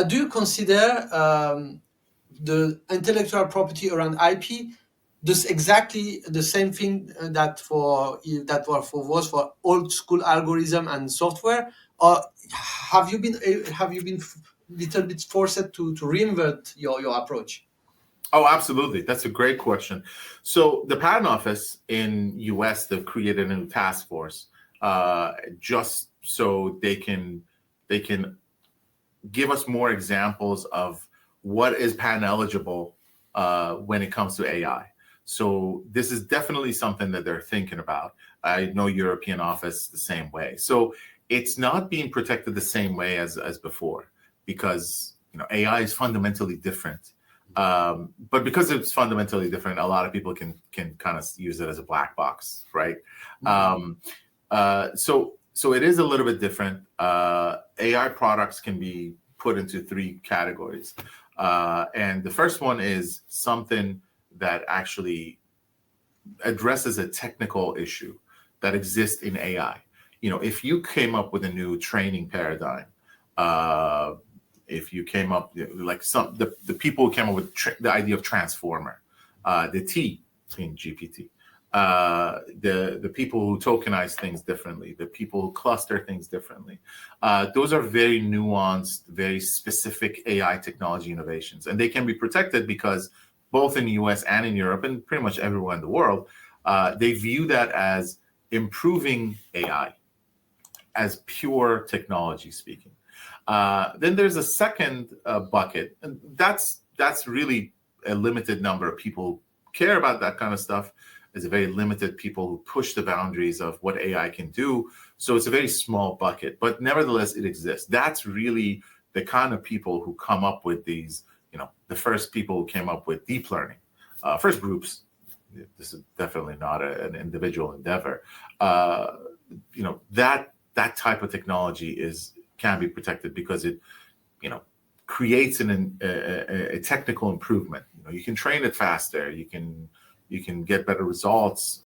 Do you consider the intellectual property around IP this exactly the same thing that was for old school algorithm and software, or have you been little bit forced to reinvent your approach? Oh, absolutely. That's a great question. So the Patent Office in US, they've created a new task force just so they can give us more examples of what is patent eligible when it comes to AI. So this is definitely something that they're thinking about. I know European office the same way. So it's not being protected the same way as before, because AI is fundamentally different. But because it's fundamentally different, a lot of people can kind of use it as a black box, right? So it is a little bit different. AI products can be put into three categories. And the first one is something that actually addresses a technical issue that exists in AI. If you came up with a new training paradigm, if you came up like the people who came up with the idea of transformer, the T in GPT, the people who tokenize things differently, the people who cluster things differently. Those are very nuanced, very specific AI technology innovations, and they can be protected because both in the US and in Europe and pretty much everywhere in the world, they view that as improving AI, as pure technology speaking. Then there's a second bucket, and that's really a limited number of people who care about that kind of stuff. There's a very limited people who push the boundaries of what AI can do. So it's a very small bucket, but nevertheless, it exists. That's really the kind of people who come up with these, the first people who came up with deep learning, first groups. This is definitely not an individual endeavor. That type of technology can be protected because it, creates a technical improvement. You can train it faster. You can get better results.